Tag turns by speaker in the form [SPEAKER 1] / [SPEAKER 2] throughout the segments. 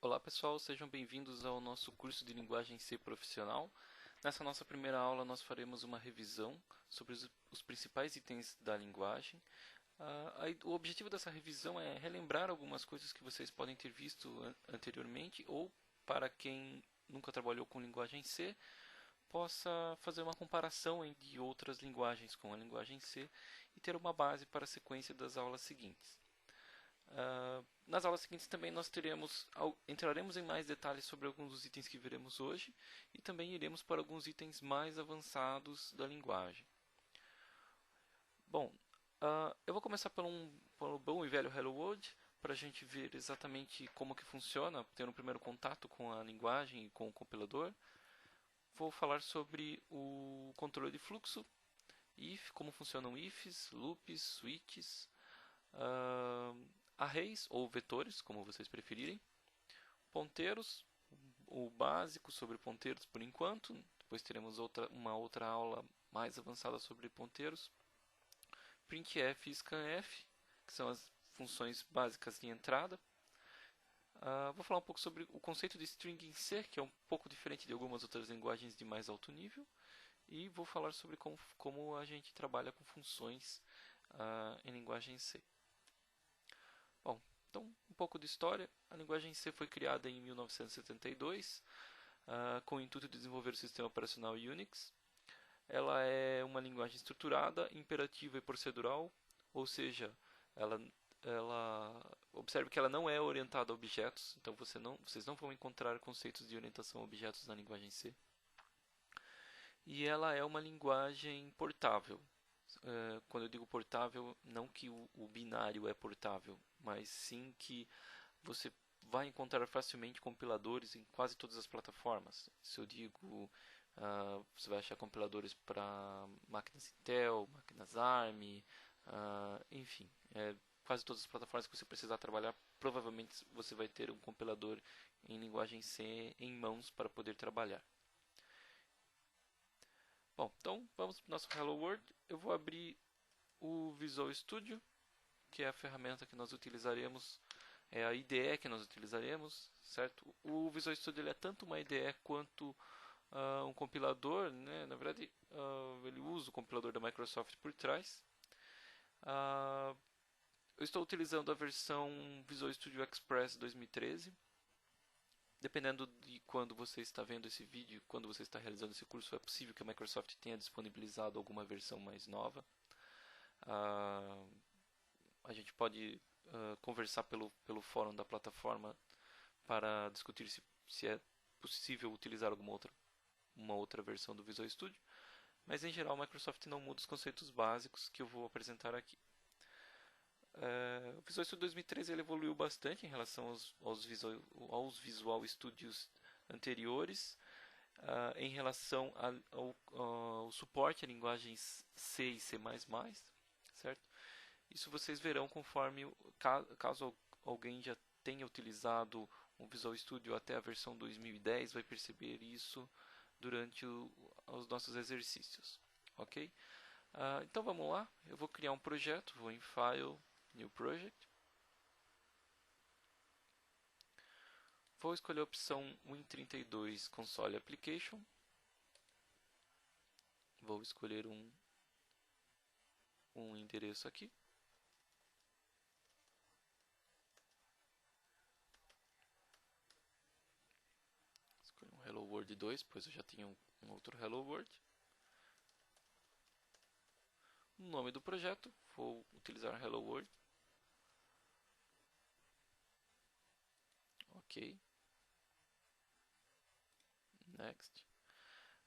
[SPEAKER 1] Olá pessoal, sejam bem-vindos ao nosso curso de Linguagem C Profissional. Nessa nossa primeira aula nós faremos uma revisão sobre os principais itens da linguagem. O objetivo dessa revisão é relembrar algumas coisas que vocês podem ter visto anteriormente ou, para quem nunca trabalhou com linguagem C, possa fazer uma comparação de outras linguagens com a linguagem C e ter uma base para a sequência das aulas seguintes. Nas aulas seguintes também nós entraremos em mais detalhes sobre alguns dos itens que veremos hoje e também iremos para alguns itens mais avançados da linguagem. Bom, eu vou começar pelo bom e velho Hello World, para a gente ver exatamente como que funciona, ter um primeiro contato com a linguagem e com o compilador. Vou falar sobre o controle de fluxo, if, como funcionam ifs, loops, switches, arrays ou vetores, como vocês preferirem, ponteiros, o básico sobre ponteiros por enquanto, depois teremos uma outra aula mais avançada sobre ponteiros, printf e scanf, que são as funções básicas de entrada. Vou falar um pouco sobre o conceito de string em C, que é um pouco diferente de algumas outras linguagens de mais alto nível, e vou falar sobre como a gente trabalha com funções em linguagem C. Bom, então um pouco de história. A linguagem C foi criada em 1972 com o intuito de desenvolver o sistema operacional Unix. Ela é uma linguagem estruturada, imperativa e procedural, ou seja, observe que ela não é orientada a objetos, então vocês não vão encontrar conceitos de orientação a objetos na linguagem C. E ela é uma linguagem portável. Quando eu digo portável, não que o binário é portável, mas sim que você vai encontrar facilmente compiladores em quase todas as plataformas. Se eu digo, você vai achar compiladores para máquinas Intel, máquinas ARM, enfim, quase todas as plataformas que você precisar trabalhar, provavelmente você vai ter um compilador em linguagem C em mãos para poder trabalhar. Bom, então vamos para o nosso Hello World. Eu vou abrir o Visual Studio, que é a ferramenta que nós utilizaremos, é a IDE que nós utilizaremos, certo? O Visual Studio ele é tanto uma IDE quanto um compilador, né? Na verdade, ele usa o compilador da Microsoft por trás. Eu estou utilizando a versão Visual Studio Express 2013. Dependendo de quando você está vendo esse vídeo, quando você está realizando esse curso, é possível que a Microsoft tenha disponibilizado alguma versão mais nova. A gente pode conversar pelo fórum da plataforma para discutir se é possível utilizar uma outra versão do Visual Studio. Mas em geral a Microsoft não muda os conceitos básicos que eu vou apresentar aqui. O Visual Studio 2013 ele evoluiu bastante em relação aos Visual Studios anteriores, em relação ao suporte a linguagens C e C++, certo? Isso vocês verão conforme, caso alguém já tenha utilizado o Visual Studio até a versão 2010, vai perceber isso durante os nossos exercícios, ok? Então vamos lá, eu vou criar um projeto, vou em File, New Project. Vou escolher a opção Win32 Console Application. Vou escolher um endereço aqui. Escolher um Hello World 2, pois eu já tenho um outro Hello World. O nome do projeto, vou utilizar Hello World. Ok. Next.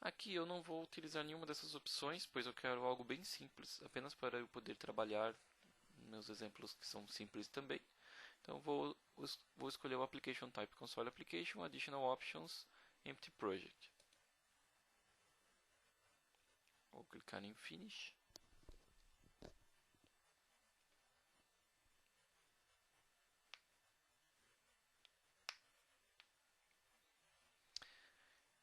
[SPEAKER 1] Aqui eu não vou utilizar nenhuma dessas opções, pois eu quero algo bem simples, apenas para eu poder trabalhar meus exemplos que são simples também. Então vou escolher o Application Type Console Application, Additional Options, Empty Project. Vou clicar em Finish.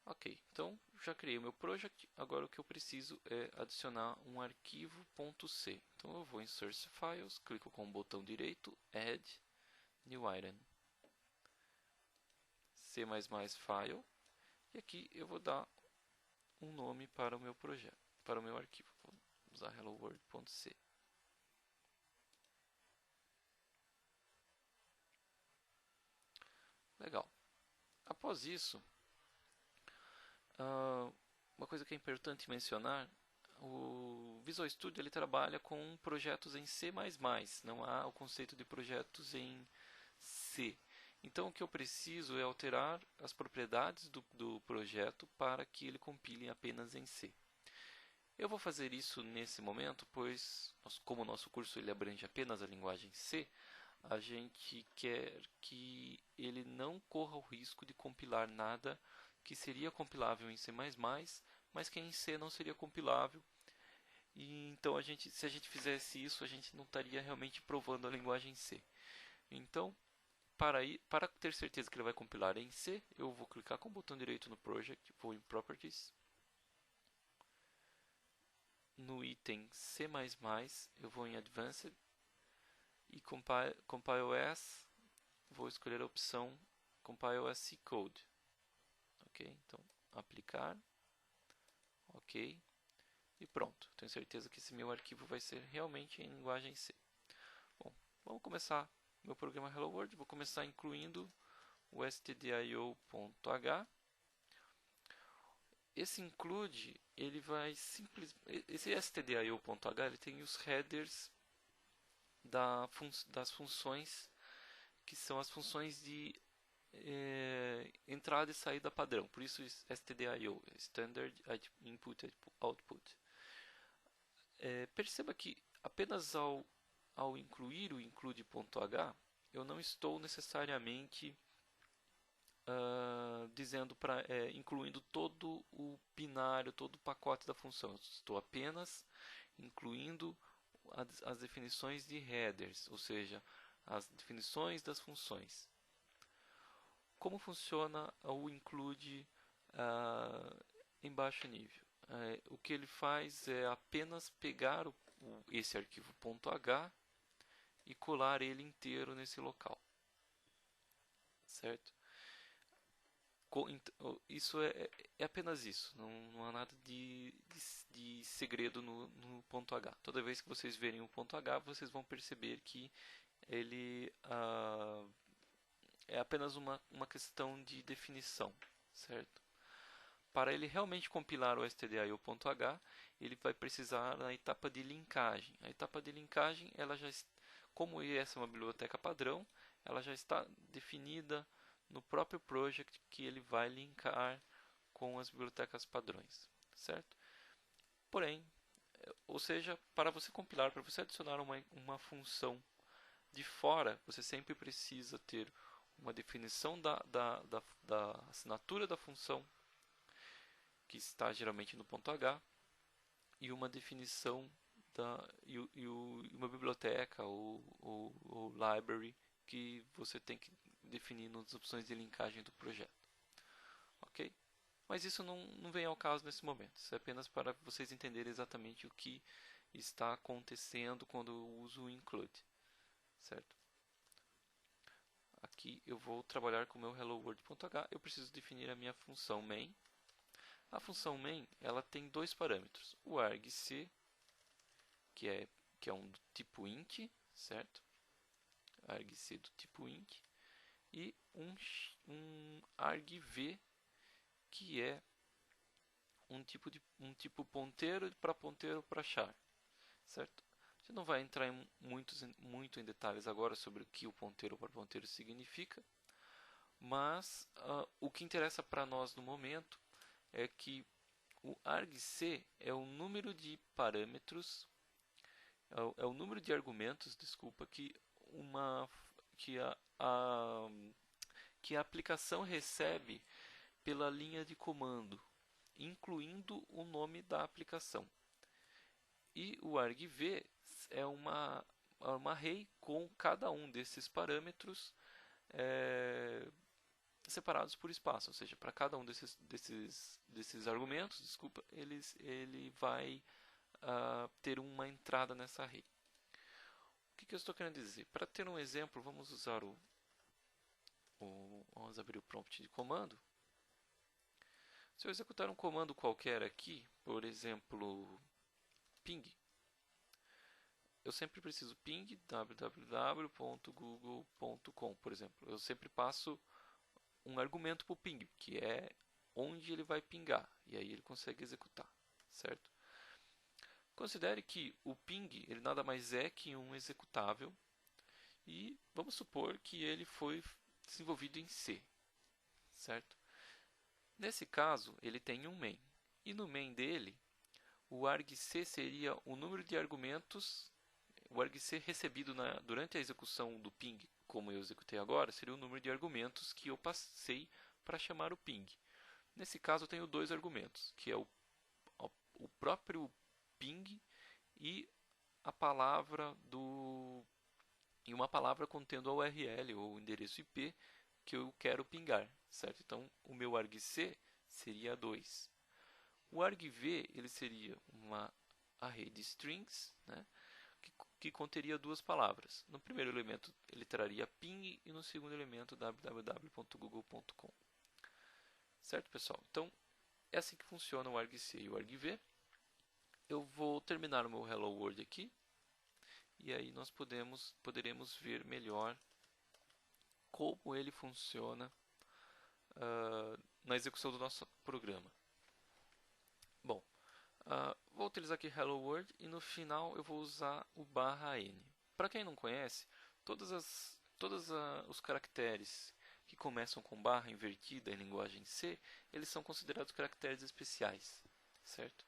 [SPEAKER 1] Ok, então já criei o meu project, agora o que eu preciso é adicionar um arquivo .c. Então eu vou em Source Files, clico com o botão direito, Add, New Item. C++ file, e aqui eu vou dar um nome para o meu projeto, para o meu arquivo. Vou usar helloworld.c. Legal. Após isso, uma coisa que é importante mencionar, o Visual Studio ele trabalha com projetos em C++, não há o conceito de projetos em C. Então o que eu preciso é alterar as propriedades do projeto para que ele compile apenas em C. Eu vou fazer isso nesse momento, pois como o nosso curso ele abrange apenas a linguagem C, a gente quer que ele não corra o risco de compilar nada que seria compilável em C++, mas que em C não seria compilável. E então se a gente fizesse isso, a gente não estaria realmente provando a linguagem C. Então, para ter certeza que ele vai compilar em C, eu vou clicar com o botão direito no Project, vou em Properties, no item C++, eu vou em Advanced e Compile As, vou escolher a opção Compile as C Code. Ok, então aplicar, ok, e pronto. Tenho certeza que esse meu arquivo vai ser realmente em linguagem C. Bom, vamos começar meu programa Hello World. Vou começar incluindo o stdio.h. Esse include, ele vai esse stdio.h ele tem os headers das funções que são as funções de entrada e saída padrão, por isso stdio, Standard Input Output. Perceba que apenas ao incluir o include.h, eu não estou necessariamente incluindo todo o binário, todo o pacote da função. Eu estou apenas incluindo as definições de headers, ou seja, as definições das funções. Como funciona o include em baixo nível? O que ele faz é apenas pegar esse arquivo .h e colar ele inteiro nesse local, certo? Isso é apenas isso, não há nada de segredo no .h. Toda vez que vocês verem o .h, vocês vão perceber que ele é apenas uma questão de definição, certo? Para ele realmente compilar o stdio.h, ele vai precisar da etapa de linkagem. A etapa de linkagem, como essa é uma biblioteca padrão, ela já está definida no próprio project que ele vai linkar com as bibliotecas padrões, certo? Porém, ou seja, para você compilar, para você adicionar uma função de fora, você sempre precisa ter uma definição da assinatura da função, que está geralmente no .h, e uma definição uma biblioteca ou library que você tem que definir nas opções de linkagem do projeto. Ok? Mas isso não vem ao caso nesse momento. Isso é apenas para vocês entenderem exatamente o que está acontecendo quando eu uso o include. Certo? Aqui eu vou trabalhar com o meu helloworld.h. Eu preciso definir a minha função main. A função main ela tem dois parâmetros. O argc, que é um do tipo int, certo? Argc do tipo int. E um argv, que é um tipo ponteiro para char, certo? A gente não vai entrar muito em detalhes agora sobre o que o ponteiro para ponteiro significa, mas o que interessa para nós no momento é que o argc é o número de parâmetros, é o número de argumentos, desculpa, que a aplicação recebe pela linha de comando, incluindo o nome da aplicação. E o argv é uma array com cada um desses parâmetros separados por espaço, ou seja, para cada um desses argumentos, desculpa, ele vai ter uma entrada nessa array. O que eu estou querendo dizer? Para ter um exemplo, vamos usar Vamos abrir o prompt de comando. Se eu executar um comando qualquer aqui, por exemplo, ping, eu sempre preciso ping www.google.com, por exemplo. Eu sempre passo um argumento para o ping, que é onde ele vai pingar, e aí ele consegue executar, certo? Considere que o ping ele nada mais é que um executável, e vamos supor que ele foi desenvolvido em C, certo? Nesse caso, ele tem um main, e no main dele, o argc seria o número de argumentos, o argc recebido durante a execução do ping, como eu executei agora, seria o número de argumentos que eu passei para chamar o ping. Nesse caso, eu tenho dois argumentos, que é o próprio ping e a palavra e uma palavra contendo a URL ou endereço IP que eu quero pingar, certo? Então, o meu argc seria 2. O argv ele seria uma array de strings, né, que conteria duas palavras. No primeiro elemento ele traria ping e no segundo elemento www.google.com. Certo, pessoal? Então, é assim que funciona o argc e o argv. Eu vou terminar o meu Hello World aqui e aí nós poderemos ver melhor como ele funciona na execução do nosso programa. Bom, vou utilizar aqui Hello World e no final eu vou usar o /n. Para quem não conhece, todos os caracteres que começam com barra invertida em linguagem C, eles são considerados caracteres especiais, certo?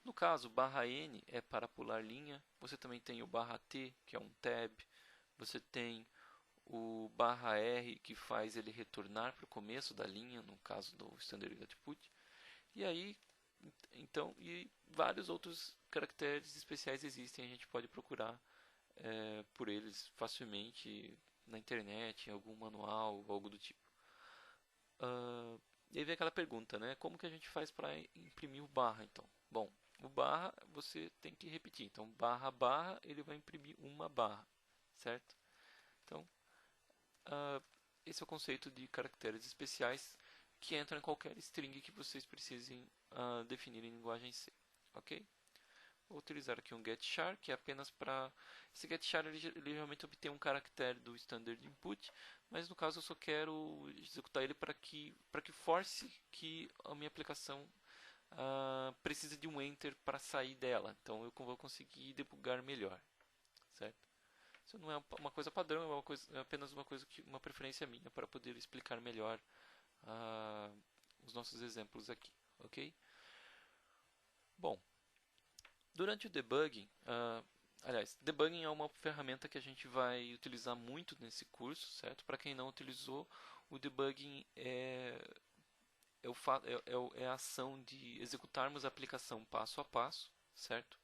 [SPEAKER 1] No caso, /n é para pular linha, você também tem o /t, que é um tab, você tem o /r, que faz ele retornar para o começo da linha, no caso do Standard Output, e aí, então, e vários outros caracteres especiais existem, a gente pode procurar por eles facilmente na internet, em algum manual, algo do tipo. E aí vem aquela pergunta, né? Como que a gente faz para imprimir o barra, então? Bom, o barra você tem que repetir. Então, barra, barra, ele vai imprimir uma barra, certo? Então, esse é o conceito de caracteres especiais que entram em qualquer string que vocês precisem definir em linguagem C, ok? Vou utilizar aqui um getChar, que é apenas para... Esse getChar ele realmente obtém um caractere do standard input, mas no caso eu só quero executar ele para que force que a minha aplicação precise de um enter para sair dela. Então eu vou conseguir debugar melhor, certo? Isso não é uma coisa padrão, é apenas uma preferência minha para poder explicar melhor os nossos exemplos aqui, ok? Bom, durante o debugging, aliás, debugging é uma ferramenta que a gente vai utilizar muito nesse curso, certo? Para quem não utilizou, o debugging é a ação de executarmos a aplicação passo a passo, certo?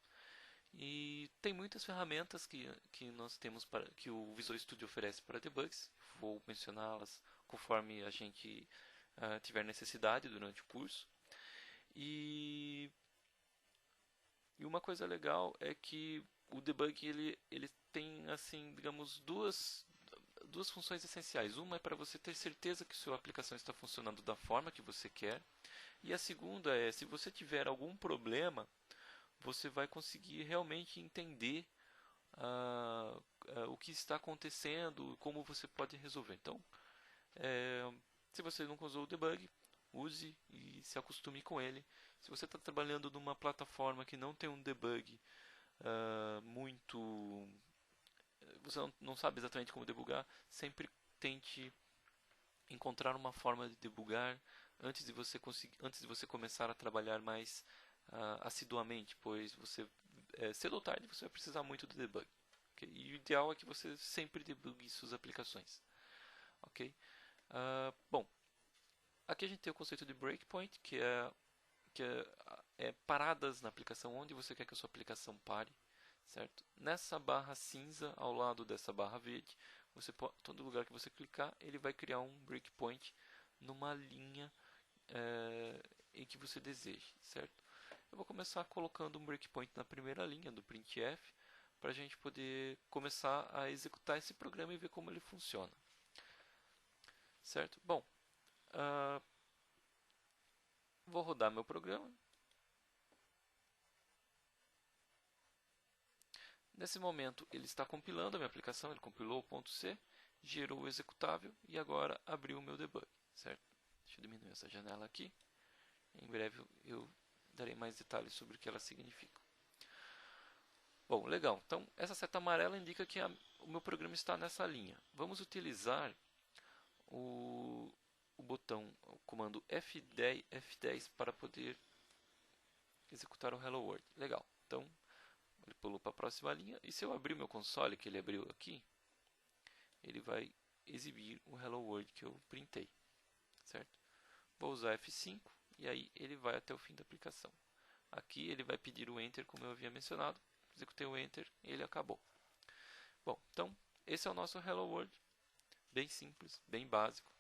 [SPEAKER 1] E tem muitas ferramentas que nós temos que o Visual Studio oferece para debugs. Vou mencioná-las conforme a gente tiver necessidade durante o curso. E uma coisa legal é que o debug ele tem assim, digamos, duas funções essenciais. Uma é para você ter certeza que sua aplicação está funcionando da forma que você quer. E a segunda é, se você tiver algum problema, você vai conseguir realmente entender o que está acontecendo, como você pode resolver. Então, se você nunca usou o debug, use e se acostume com ele. Se você está trabalhando numa plataforma que não tem um debug você não sabe exatamente como debugar, sempre tente encontrar uma forma de debugar antes de você começar a trabalhar mais assiduamente, pois cedo ou tarde você vai precisar muito de debug. Okay? E o ideal é que você sempre debugue suas aplicações. Ok? Bom, aqui a gente tem o conceito de breakpoint, que é paradas na aplicação, onde você quer que a sua aplicação pare, certo? Nessa barra cinza, ao lado dessa barra verde, todo lugar que você clicar, ele vai criar um breakpoint numa linha em que você deseje, certo? Eu vou começar colocando um breakpoint na primeira linha do printf, para a gente poder começar a executar esse programa e ver como ele funciona. certo? Bom, vou rodar meu programa. Nesse momento ele está compilando a minha aplicação, ele compilou o ponto C, gerou o executável e agora abriu o meu debug, certo? Deixa eu diminuir essa janela aqui. Em breve eu darei mais detalhes sobre o que ela significa. Bom, legal. Então, essa seta amarela indica que o meu programa está nessa linha. Vamos utilizar o botão, o comando F10 para poder executar o Hello World. Legal. Então, ele pulou para a próxima linha. E se eu abrir meu console, que ele abriu aqui, ele vai exibir o Hello World que eu printei, certo? Vou usar F5 e aí ele vai até o fim da aplicação. Aqui ele vai pedir o Enter, como eu havia mencionado. Executei o Enter e ele acabou. Bom, então esse é o nosso Hello World, bem simples, bem básico.